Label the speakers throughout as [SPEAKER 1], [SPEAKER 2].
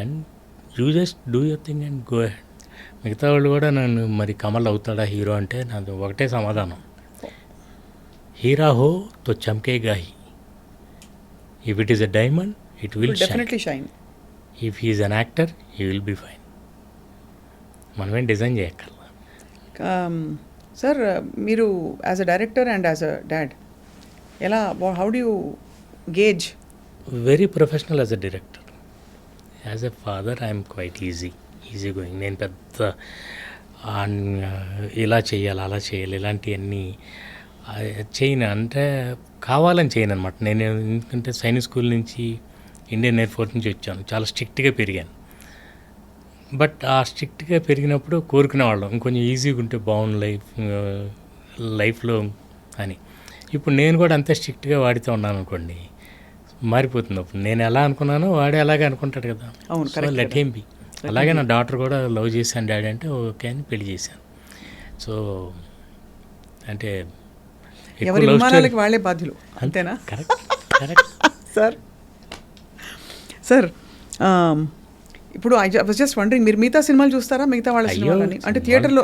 [SPEAKER 1] And you just do your thing and go head. మిగతా వాళ్ళు కూడా నన్ను మరి కమల్ అవుతాడా హీరో అంటే నాది ఒకటే సమాధానం, హీరా హో తో చమ్కేగా హీ, if it is a diamond it will
[SPEAKER 2] definitely shine,
[SPEAKER 1] if he is an actor he will be fine. మనమేం డిజైన్ చేయక్కర్లా.
[SPEAKER 2] సార్ మీరు as a director and as a dad ఎలా, how do you gauge?
[SPEAKER 1] Very professional as a director. As a father I'm quite easy going. నేను పెద్ద ఇలా చేయాలి అలా చేయాలి ఇలాంటివన్నీ చేయను, అంటే కావాలని చేయను అనమాట. నేను ఎందుకంటే సైనిక్ స్కూల్ నుంచి ఇండియన్ ఎయిర్ ఫోర్స్ నుంచి వచ్చాను, చాలా స్ట్రిక్ట్గా పెరిగాను. బట్ ఆ స్ట్రిక్ట్గా పెరిగినప్పుడు కోరుకునేవాళ్ళం ఇంకొంచెం ఈజీగా ఉంటే బాగుంది లైఫ్లో అని. ఇప్పుడు నేను కూడా అంతే స్ట్రిక్ట్గా వాడితే ఉన్నాను అనుకోండి, మారిపోతుంది. అప్పుడు నేను ఎలా అనుకున్నానో వాడే అలాగే అనుకుంటాడు కదా.
[SPEAKER 2] అవును,
[SPEAKER 1] సో లెట్ హిమ్ బి. అలాగే నా డాటర్ కూడా లవ్ చేశాను డాడీ అంటే ఓకే అని పెళ్లి చేశాను. సో అంటే
[SPEAKER 2] ఎవరి విమానాలకి వాళ్ళే బాధ్యులు, అంతేనా?
[SPEAKER 1] Correct correct.
[SPEAKER 2] సార్ ఇప్పుడు ఐ వాజ్ జస్ట్ వండరింగ్, మీరు మిగతా సినిమాలు చూస్తారా? మిగతా వాళ్ళ సినిమాలని అంటే థియేటర్లో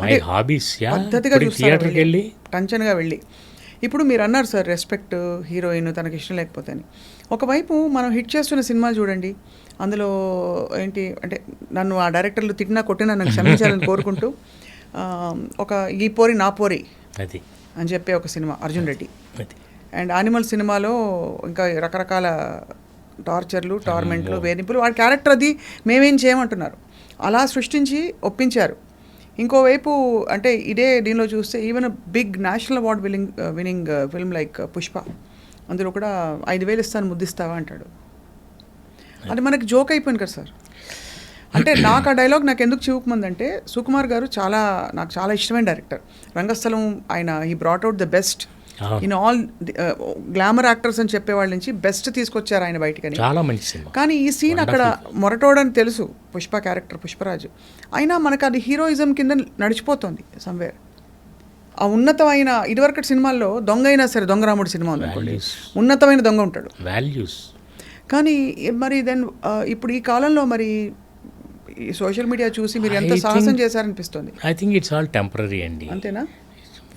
[SPEAKER 1] మై హాబీస్
[SPEAKER 2] పద్ధతిగా
[SPEAKER 1] థియేటర్కి వెళ్ళి
[SPEAKER 2] టెన్షన్గా వెళ్ళి. ఇప్పుడు మీరు అన్నారు సార్ రెస్పెక్ట్, హీరోయిన్ తనకి ఇష్టం లేకపోతే అని. ఒకవైపు మనం హిట్ చేస్తున్న సినిమాలు చూడండి, అందులో ఏంటి అంటే నన్ను ఆ డైరెక్టర్లు తిట్టినా కొట్టినా నన్ను క్షమించాలని కోరుకుంటూ ఒక ఈ పోరి నా పోరి
[SPEAKER 1] అది
[SPEAKER 2] అని చెప్పి ఒక సినిమా అర్జున్ రెడ్డి,
[SPEAKER 1] అది
[SPEAKER 2] అండ్ యానిమల్ సినిమాలో ఇంకా రకరకాల టార్చర్లు, టార్మెంట్లు, వేధింపులు, వాడి క్యారెక్టర్ అది మేమేం చేయమంటున్నారు అలా సృష్టించి ఒప్పించారు. ఇంకోవైపు అంటే ఇదే దీనిలో చూస్తే even big national award winning film like Pushpa, అందులో కూడా 5,000 ఇస్తాను ముద్దిస్తావా అంటాడు. అది మనకి జోక్ అయిపోయింది కదా సార్. అంటే నాకు ఆ డైలాగ్ నాకు ఎందుకు చివుకుమందంటే, సుకుమార్ గారు నాకు చాలా ఇష్టమైన డైరెక్టర్. రంగస్థలం ఆయన he brought out the best in all glamour actors అని చెప్పేవాళ్ళ నుంచి బెస్ట్ తీసుకొచ్చారు ఆయన బయటకని.
[SPEAKER 1] చాలా మంచి సినిమా.
[SPEAKER 2] కానీ ఈ సీన్ అక్కడ మొరటోడని తెలుసు, పుష్ప క్యారెక్టర్ పుష్పరాజు అయినా మనకు అది హీరోయిజం కింద నడిచిపోతుంది సమ్వేర్. ఆ ఉన్నతమైన ఇదివరకటి సినిమాల్లో దొంగ అయినా సరే, దొంగరాముడు సినిమా ఉందనుకోండి, ఉన్నతమైన దొంగ ఉంటాడు,
[SPEAKER 1] వాల్యూస్.
[SPEAKER 2] కానీ మరి దెన్ ఇప్పుడు ఈ కాలంలో మరి ఈ సోషల్ మీడియా చూసి మీరు ఎంత సాహసం చేశారనిపిస్తుంది.
[SPEAKER 1] I think it's all temporary అండి.
[SPEAKER 2] అంతేనా?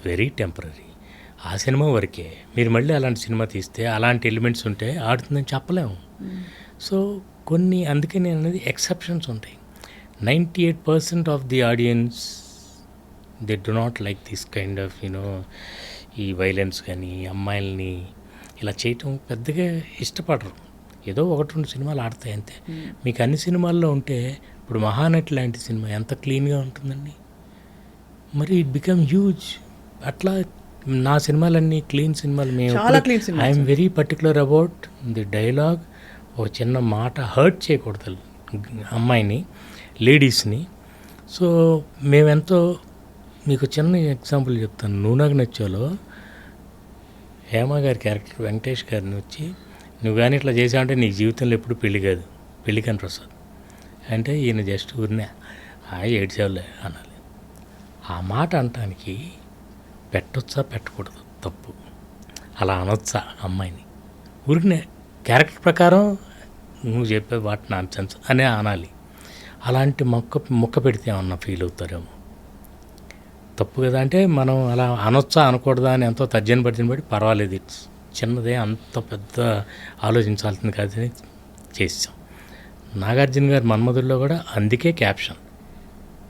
[SPEAKER 1] Very temporary. ఆ సినిమా వరకే. మీరు మళ్ళీ అలాంటి సినిమా తీస్తే అలాంటి ఎలిమెంట్స్ ఉంటే ఆడుతుందని చెప్పలేము. సో కొన్ని అందుకే నేను అనేది ఎక్సెప్షన్స్ ఉంటాయి. 98% of the audience they do not like this kind of ఈ వైలెన్స్ కానీ అమ్మాయిల్ని ఇలా చేయటం పెద్దగా ఇష్టపడరు. ఏదో 1-2 సినిమాలు ఆడతాయి అంతే. మీకు అన్ని సినిమాల్లో ఉంటే ఇప్పుడు మహానటి లాంటి సినిమా ఎంత క్లీన్గా ఉంటుందండి, మరి ఇట్ బికమ్ హ్యూజ్. అట్లా నా సినిమాలన్నీ క్లీన్ సినిమాలు. మేము I'm very particular about the dialogue. ఒక చిన్న మాట హర్ట్ చేయకూడదు అమ్మాయిని, లేడీస్ని. సో మేమెంతో మీకు చిన్న ఎగ్జాంపుల్ చెప్తాను. నువ్వు నాకు నచ్చాలో హేమ గారి క్యారెక్టర్ వెంకటేష్ గారిని వచ్చి, నువ్వు కానీ ఇట్లా చేసావంటే నీ జీవితంలో ఎప్పుడు పెళ్లి కాదు, పెళ్లి కాని ప్రసాద్ అంటే ఈయన జస్ట్ ఊరినే ఏడ్చేవాళ్ళే అనాలి. ఆ మాట అనటానికి పెట్టొచ్చా పెట్టకూడదు, తప్పు. అలా అనొచ్చా అమ్మాయిని? ఊరికనే క్యారెక్టర్ ప్రకారం నువ్వు చెప్పే వాటి నాన్సెన్స్ అనే అనాలి. అలాంటి మొక్క పెడితే ఏమన్నా ఫీల్ అవుతారేమో, తప్పు కదా. అంటే మనం అలా అనొచ్చా అనకూడదా అని ఎంతో తర్జన బట్టి పర్వాలేదు, ఇట్స్ చిన్నదే, అంత పెద్ద ఆలోచించాల్సింది కాదని చేసాం. నాగార్జున గారు మన్మధుల్లో కూడా అందుకే క్యాప్షన్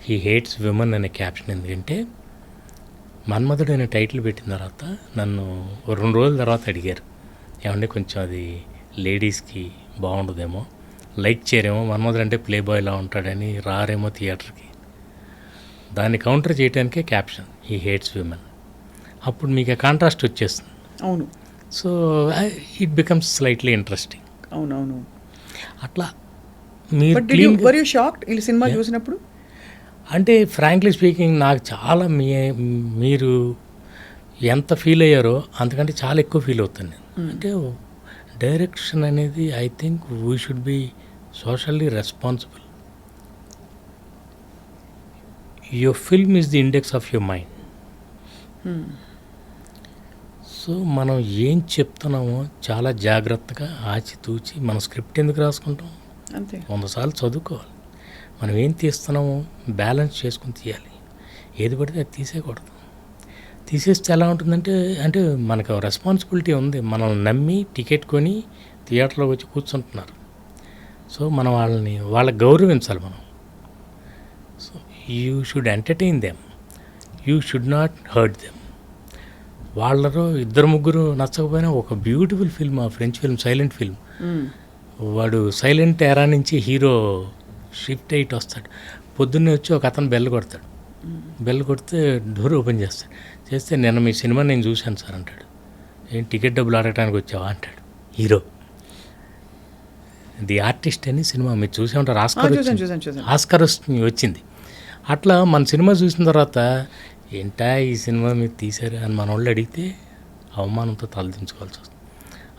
[SPEAKER 1] హీ హేట్స్ విమెన్ అనే క్యాప్షన్. ఎందుకంటే మన్మధుడు అనే టైటిల్ పెట్టిన తర్వాత నన్ను 2 రోజుల తర్వాత అడిగారు, ఏమంటే కొంచెం అది లేడీస్కి బాగుండదేమో, లైక్ చేయరేమో, మన్మధుడు అంటే ప్లే బాయ్లా ఉంటాడని రారేమో థియేటర్కి. దాన్ని కౌంటర్ చేయడానికే క్యాప్షన్ హీ హేట్స్ విమెన్. అప్పుడు మీకు కాంట్రాస్ట్ వచ్చేస్తుంది.
[SPEAKER 2] అవును.
[SPEAKER 1] So it becomes slightly interesting.
[SPEAKER 2] అవునవును.
[SPEAKER 1] అట్లా మీరు
[SPEAKER 2] షాక్డ్ ఈ సినిమా చూసినప్పుడు?
[SPEAKER 1] అంటే ఫ్రాంక్లీ స్పీకింగ్ నాకు చాలా మీరు ఎంత ఫీల్ అయ్యారో అంతకంటే చాలా ఎక్కువ ఫీల్ అవుతాను నేను. అంటే డైరెక్షన్ అనేది I think we should be socially responsible. Your film is the index of your mind. So మనం ఏం చెప్తున్నామో చాలా జాగ్రత్తగా ఆచితూచి, మన స్క్రిప్ట్ ఎందుకు రాసుకుంటాం,
[SPEAKER 2] అంతే.
[SPEAKER 1] 100 సార్లు చదువుకోవాలి. మనం ఏం తీస్తున్నామో బ్యాలెన్స్ చేసుకుని తీయాలి. ఏది పడితే అది తీసేయకూడదు. తీసేస్తే ఎలా ఉంటుందంటే, అంటే మనకు రెస్పాన్సిబిలిటీ ఉంది. మనల్ని నమ్మి టికెట్ కొని థియేటర్లోకి వచ్చి కూర్చుంటున్నారు. సో మనం వాళ్ళకి గౌరవించాలి మనం. So you should entertain them, you should not hurt them. వాళ్ళలో 2-3 నచ్చకపోయినా ఒక బ్యూటిఫుల్ ఫిల్మ్, ఆ ఫ్రెంచ్ ఫిల్మ్ సైలెంట్ ఫిల్మ్, వాడు సైలెంట్ ఎరా నుంచి హీరో షిఫ్ట్ అయ్యి వస్తాడు. పొద్దున్నే వచ్చి ఒక అతను బెల్ కొడతాడు. బెల్ కొడితే డోర్ ఓపెన్ చేస్తే నిన్న మీ సినిమా నేను చూశాను సార్ అంటాడు. ఏం టికెట్ డబ్బులు అడగడానికి వచ్చావా అంటాడు హీరో. ది ఆర్టిస్ట్ అని సినిమా మీరు చూసే ఉంటారు. ఆస్కార్ వచ్చింది. అట్లా మన సినిమా చూసిన తర్వాత ఏంటా ఈ సినిమా మీరు తీశారు అని మన వాళ్ళు అడిగితే అవమానంతో తలదించుకోవాల్సి వస్తుంది.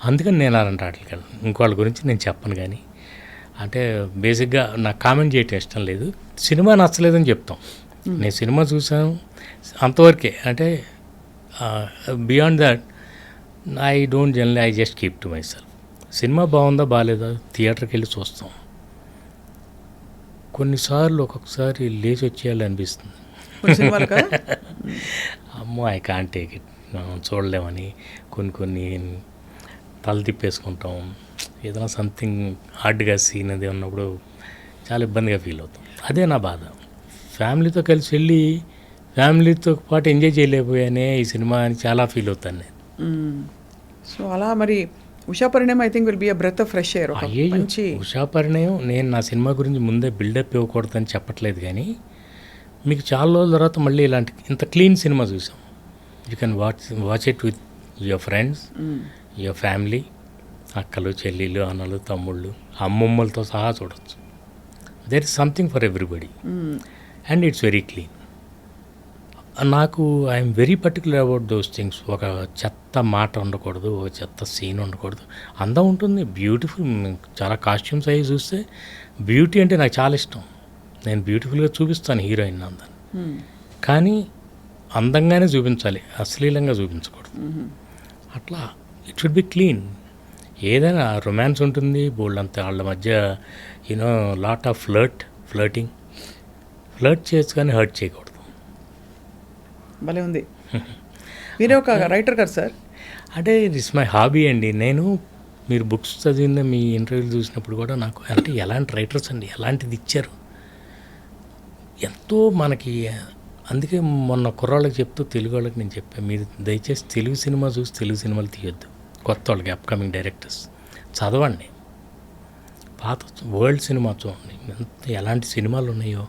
[SPEAKER 1] అందుకని నేను అలాంటి వాటికి వెళ్ళను. ఇంకోళ్ళ గురించి నేను చెప్పను. కానీ అంటే బేసిక్గా నాకు కామెంట్ చేయటం ఇష్టం లేదు. సినిమా నచ్చలేదని చెప్తాం. నేను సినిమా చూసాను అంతవరకే. అంటే beyond that I don't generally, I just keep to my self. Cinema బాగుందా బాగాలేదా థియేటర్కి వెళ్ళి చూస్తాం. కొన్నిసార్లు ఒక్కొక్కసారి లేచి వచ్చేయాలి అనిపిస్తుంది. అమ్మో ఐ కాంట్ టేక్ ఇట్, చూడలేమని కొన్ని తల తిప్పేసుకుంటాం. ఏదైనా సంథింగ్ హార్డ్గా సీన్ అది ఉన్నప్పుడు చాలా ఇబ్బందిగా ఫీల్ అవుతాం. అదే నా బాధ. ఫ్యామిలీతో కలిసి వెళ్ళి ఫ్యామిలీతో పాటు ఎంజాయ్ చేయలేకపోయానే ఈ సినిమా అని చాలా ఫీల్ అవుతాను నేను.
[SPEAKER 2] సో అలా మరి Usha Parinayam I think will be a breath of fresh air.
[SPEAKER 1] Usha Parinayam నేను నా సినిమా గురించి ముందే బిల్డప్ ఇవ్వకూడదని చెప్పట్లేదు. కానీ మీకు చాలా రోజుల తర్వాత మళ్ళీ ఇలాంటి ఇంత క్లీన్ సినిమా చూసాం. You can watch it with your friends, your family, అక్కలు చెల్లెళ్ళు అన్నలు తమ్ముళ్ళు అమ్మమ్మలతో సహా చూడవచ్చు. There is something for everybody and it's very clean. నాకు I'm very particular about those things. ఒక చెత్త మాట ఉండకూడదు, ఒక చెత్త సీన్ ఉండకూడదు. అందం ఉంటుంది, బ్యూటిఫుల్. చాలా కాస్ట్యూమ్స్ అవి చూస్తే బ్యూటీ అంటే నాకు చాలా ఇష్టం. నేను బ్యూటిఫుల్గా చూపిస్తాను హీరోయిన్ అందాన్ని. కానీ అందంగానే చూపించాలి, అశ్లీలంగా చూపించకూడదు. అట్లా ఇట్ షుడ్ బి క్లీన్. ఏదైనా రొమాన్స్ ఉంటుంది బోల్డ్ అంతా వాళ్ళ మధ్య, యూనో లాట్ ఆఫ్ ఫ్లర్ట్ చేయొచ్చు కానీ హర్ట్ చేయకూడదు.
[SPEAKER 2] భలే ఉంది. మీరే ఒక రైటర్ కదా సార్?
[SPEAKER 1] అంటే ఇట్స్ మై హాబీ అండి. నేను మీరు బుక్స్ చదివిన మీ ఇంటర్వ్యూలు చూసినప్పుడు కూడా నాకు అంటే ఎలాంటి రైటర్స్ అండి, ఎలాంటిది ఇచ్చారు ఎంతో మనకి. అందుకే మొన్న కుర్రాళ్ళకి చెప్తూ తెలుగు వాళ్ళకి నేను చెప్పాను, మీరు దయచేసి తెలుగు సినిమా చూసి తెలుగు సినిమాలు తీయొద్దు. కొత్త వాళ్ళకి అప్కమింగ్ డైరెక్టర్స్ చదవండి, పాత వరల్డ్ సినిమా చూడండి, ఎలాంటి సినిమాలు ఉన్నాయో.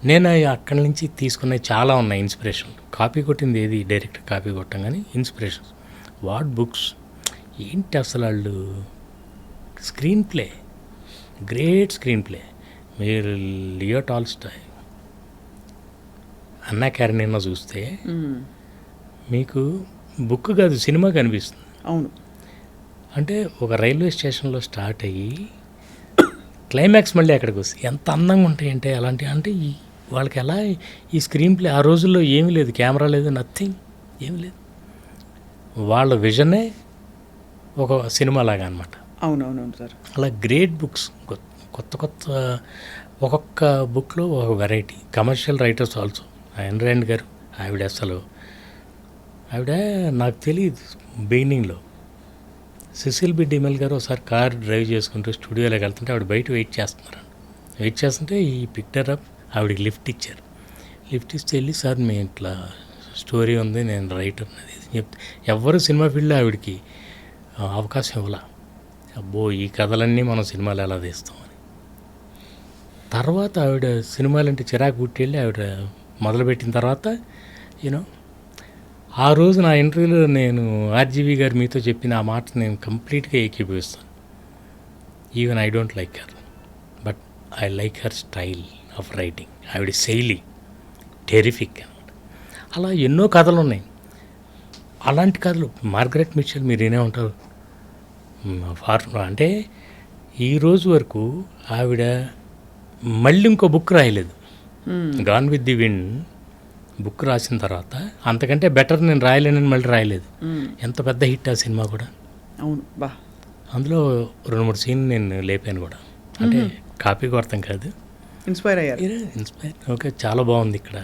[SPEAKER 1] నేను అక్కడి నుంచి తీసుకున్నవి చాలా ఉన్నాయి ఇన్స్పిరేషన్. కాపీ కొట్టింది ఏది డైరెక్ట్ కాపీ కొట్టాం, కానీ ఇన్స్పిరేషన్స్ వాట్ బుక్స్ ఏంటి అసలు. వాళ్ళు screen play, great screen play. మీరు లియో టాల్స్టాయ్, అన్నా క్యారెనినా చూస్తే మీకు బుక్ కాదు సినిమా కనిపిస్తుంది.
[SPEAKER 2] అవును.
[SPEAKER 1] అంటే ఒక రైల్వే స్టేషన్లో స్టార్ట్ అయ్యి క్లైమాక్స్ మళ్ళీ అక్కడికి వస్తుంది. ఎంత అందంగా ఉంటాయంటే అలాంటి. అంటే వాళ్ళకి ఎలా ఈ స్క్రీన్ ప్లే. ఆ రోజుల్లో ఏమీ లేదు, కెమెరా లేదు, నథింగ్, ఏమీ లేదు. వాళ్ళ విజనే ఒక సినిమా లాగా అనమాట.
[SPEAKER 2] అవునవునవును సార్.
[SPEAKER 1] అలా గ్రేట్ బుక్స్, కొత్త ఒక్కొక్క బుక్లో ఒక variety. Commercial writers also. Ayn Rand గారు, ఆవిడ నాకు తెలియదు బిగినింగ్లో. సిసిల్ బి డిమెల్ గారు ఒకసారి కార్ డ్రైవ్ చేసుకుంటూ స్టూడియోలోకి వెళ్తుంటే ఆవిడ బయట వెయిట్ చేస్తుంటే ఈ పిక్చర్ అప్ ఆవిడకి లిఫ్ట్ ఇచ్చారు. లిఫ్ట్ ఇస్తే వెళ్ళి, సార్ మీ ఇట్లా స్టోరీ ఉంది, నేను రైటర్ అనేది చెప్తే ఎవరు సినిమా ఫీల్డ్లో ఆవిడకి అవకాశం ఇవ్వాల. అబ్బో ఈ కథలన్నీ మనం సినిమాలు ఎలా తీస్తామని. తర్వాత ఆవిడ సినిమాలంటే చిరాకు పుట్టి వెళ్ళి ఆవిడ మొదలుపెట్టిన తర్వాత యూనో ఆ రోజు నా ఇంటర్వ్యూలో నేను ఆర్జీవి గారు మీతో చెప్పిన ఆ మాట నేను కంప్లీట్గా ఏకీభవిస్తాను. Even I don't like her, but I like her style of writing. ఆవిడ శైలి టెరిఫిక్ అనమాట. అలా ఎన్నో కథలు ఉన్నాయి. అలాంటి కథలు మార్గరెట్ మిచెల్ మీరు వినే ఉంటారు. అంటే ఈరోజు వరకు ఆవిడ మళ్ళీ ఇంకో బుక్ రాయలేదు. Gone with the wind book రాసిన తర్వాత అంతకంటే బెటర్ నేను రాయలేనని మళ్ళీ రాయలేదు. ఎంత పెద్ద హిట్ ఆ సినిమా కూడా.
[SPEAKER 2] అవును బా.
[SPEAKER 1] అందులో 2-3 సీన్లు నేను లేపాను కూడా. అంటే కాపీ కొడతాం కాదు,
[SPEAKER 2] ఇన్స్పైర్ అయ్యారు.
[SPEAKER 1] ఇన్స్పైర్. ఓకే, చాలా బాగుంది ఇక్కడ